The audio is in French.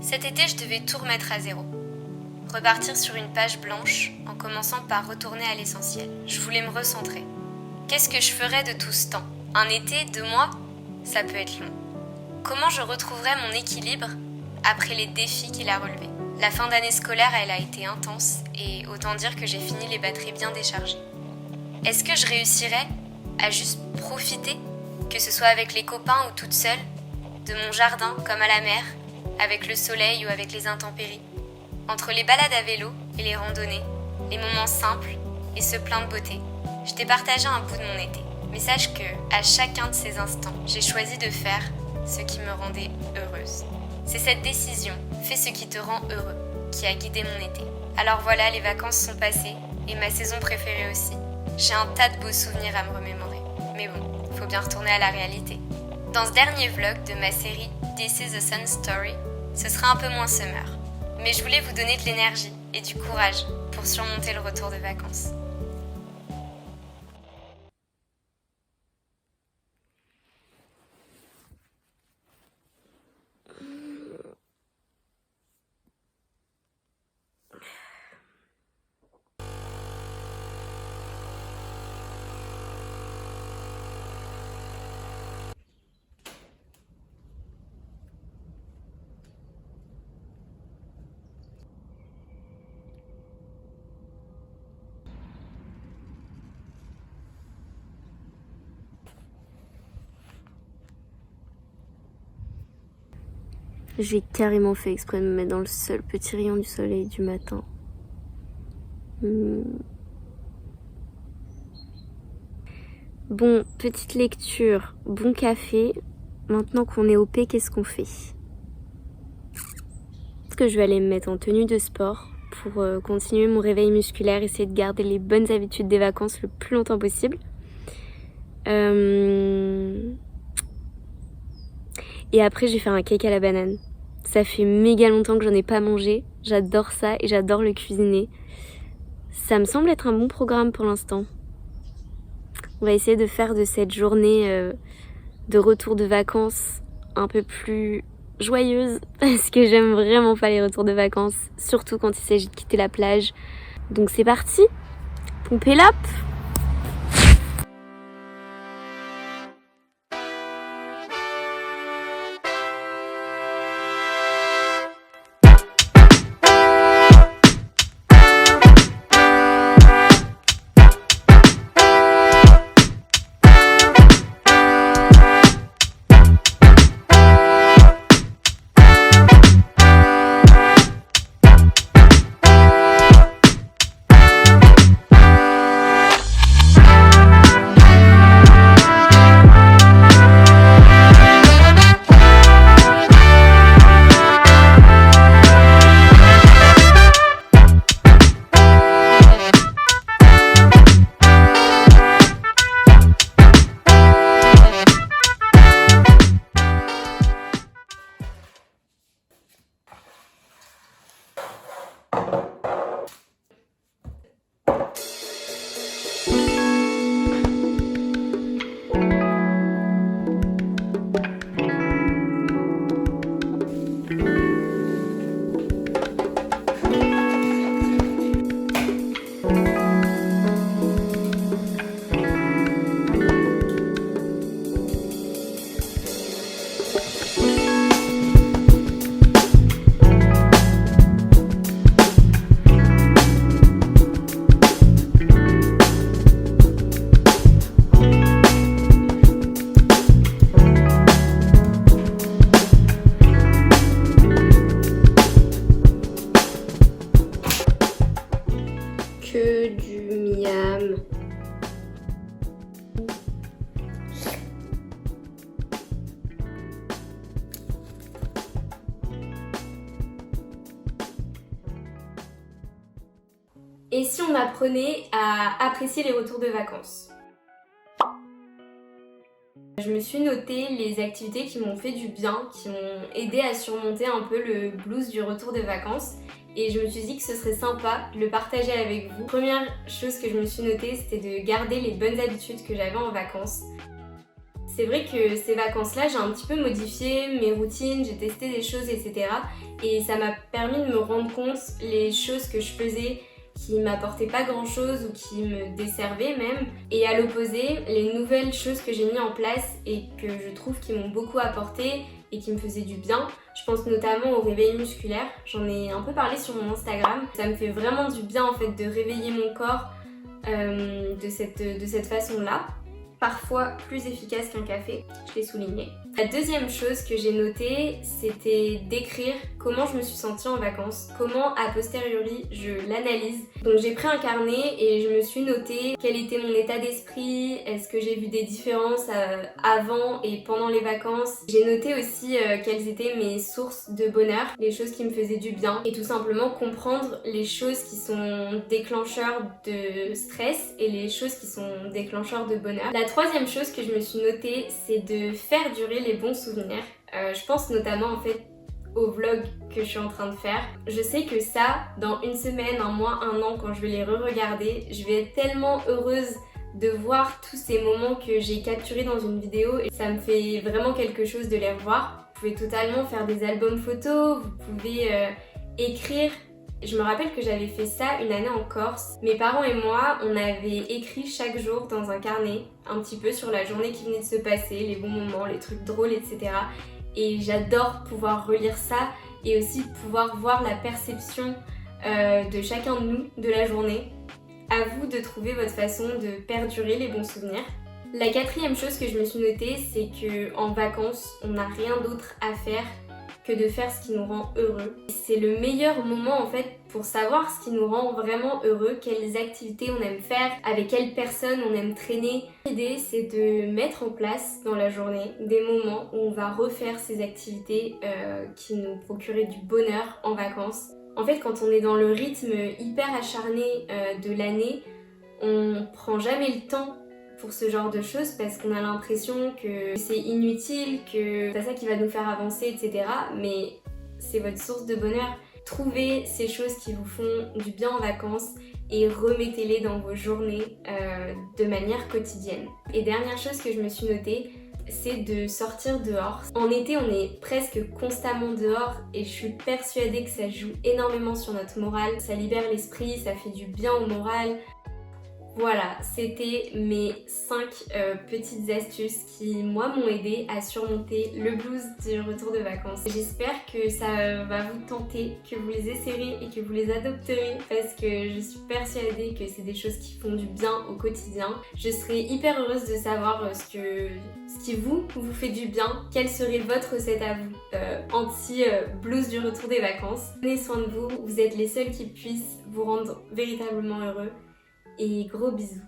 Cet été, je devais tout remettre à zéro. Repartir sur une page blanche en commençant par retourner à l'essentiel. Je voulais me recentrer. Qu'est-ce que je ferais de tout ce temps? Un été, 2 mois? Ça peut être long. Comment je retrouverais mon équilibre après les défis qu'il a relevés? La fin d'année scolaire, elle a été intense et autant dire que j'ai fini les batteries bien déchargées. Est-ce que je réussirais à juste profiter, que ce soit avec les copains ou toute seule, de mon jardin comme à la mer, avec le soleil ou avec les intempéries? Entre les balades à vélo et les randonnées, les moments simples et ce plein de beauté, je t'ai partagé un bout de mon été. Mais sache que, à chacun de ces instants, j'ai choisi de faire ce qui me rendait heureuse. C'est cette décision, fais ce qui te rend heureux, qui a guidé mon été. Alors voilà, les vacances sont passées et ma saison préférée aussi. J'ai un tas de beaux souvenirs à me remémorer. Mais bon, faut bien retourner à la réalité. Dans ce dernier vlog de ma série This is a Sun Story, ce sera un peu moins summer. Mais je voulais vous donner de l'énergie et du courage pour surmonter le retour de vacances. J'ai carrément fait exprès de me mettre dans le seul petit rayon du soleil du matin. Bon, petite lecture, bon café. Maintenant qu'on est OP, qu'est-ce qu'on fait? Est-ce que je vais aller me mettre en tenue de sport pour continuer mon réveil musculaire, essayer de garder les bonnes habitudes des vacances le plus longtemps possible. Et après, je vais faire un cake à la banane. Ça fait méga longtemps que j'en ai pas mangé. J'adore ça et j'adore le cuisiner. Ça me semble être un bon programme pour l'instant. On va essayer de faire de cette journée de retour de vacances un peu plus joyeuse. Parce que j'aime vraiment pas les retours de vacances. Surtout quand il s'agit de quitter la plage. Donc c'est parti. Pompez l'up. Que du miam. Et si on apprenait à apprécier les retours de vacances? Je me suis noté les activités qui m'ont fait du bien, qui m'ont aidé à surmonter un peu le blues du retour de vacances. Et je me suis dit que ce serait sympa de le partager avec vous. Première chose que je me suis notée, c'était de garder les bonnes habitudes que j'avais en vacances. C'est vrai que ces vacances-là, j'ai un petit peu modifié mes routines, j'ai testé des choses, etc. Et ça m'a permis de me rendre compte les choses que je faisais qui m'apportaient pas grand-chose ou qui me desservaient même. Et à l'opposé, les nouvelles choses que j'ai mis en place et que je trouve qui m'ont beaucoup apporté et qui me faisaient du bien. Je pense notamment au réveil musculaire. J'en ai un peu parlé sur mon Instagram. Ça me fait vraiment du bien en fait de réveiller mon corps de cette façon-là. Parfois plus efficace qu'un café, je l'ai souligné. La deuxième chose que j'ai notée, c'était d'écrire comment je me suis sentie en vacances, comment a posteriori je l'analyse. Donc j'ai pris un carnet et je me suis notée quel était mon état d'esprit, est-ce que j'ai vu des différences avant et pendant les vacances. J'ai noté aussi quelles étaient mes sources de bonheur, les choses qui me faisaient du bien et tout simplement comprendre les choses qui sont déclencheurs de stress et les choses qui sont déclencheurs de bonheur. La troisième chose que je me suis notée, c'est de faire durer les bons souvenirs. Je pense notamment en fait au vlog que je suis en train de faire. Je sais que ça, dans une semaine, un mois, un an, quand je vais les re-regarder, je vais être tellement heureuse de voir tous ces moments que j'ai capturés dans une vidéo et ça me fait vraiment quelque chose de les revoir. Vous pouvez totalement faire des albums photos, vous pouvez écrire. Je me rappelle que j'avais fait ça une année en Corse. Mes parents et moi, on avait écrit chaque jour dans un carnet, un petit peu sur la journée qui venait de se passer, les bons moments, les trucs drôles, etc. Et j'adore pouvoir relire ça et aussi pouvoir voir la perception de chacun de nous de la journée. À vous de trouver votre façon de perdurer les bons souvenirs. La quatrième chose que je me suis notée, c'est qu'en vacances, on n'a rien d'autre à faire que de faire ce qui nous rend heureux. C'est le meilleur moment en fait pour savoir ce qui nous rend vraiment heureux, quelles activités on aime faire, avec quelles personnes on aime traîner. L'idée c'est de mettre en place dans la journée des moments où on va refaire ces activités qui nous procuraient du bonheur en vacances. En fait quand on est dans le rythme hyper acharné de l'année, on prend jamais le temps pour ce genre de choses parce qu'on a l'impression que c'est inutile, que c'est pas ça qui va nous faire avancer, etc. Mais c'est votre source de bonheur. Trouvez ces choses qui vous font du bien en vacances et remettez-les dans vos journées de manière quotidienne. Et dernière chose que je me suis notée, c'est de sortir dehors. En été, on est presque constamment dehors et je suis persuadée que ça joue énormément sur notre morale. Ça libère l'esprit, ça fait du bien au moral. Voilà, c'était mes 5 petites astuces qui, moi, m'ont aidé à surmonter le blues du retour de vacances. J'espère que ça va vous tenter, que vous les essayerez et que vous les adopterez parce que je suis persuadée que c'est des choses qui font du bien au quotidien. Je serais hyper heureuse de savoir ce qui vous fait du bien. Quelle serait votre recette à vous anti-blues du retour des vacances. Prenez soin de vous, vous êtes les seuls qui puissent vous rendre véritablement heureux. Et gros bisous.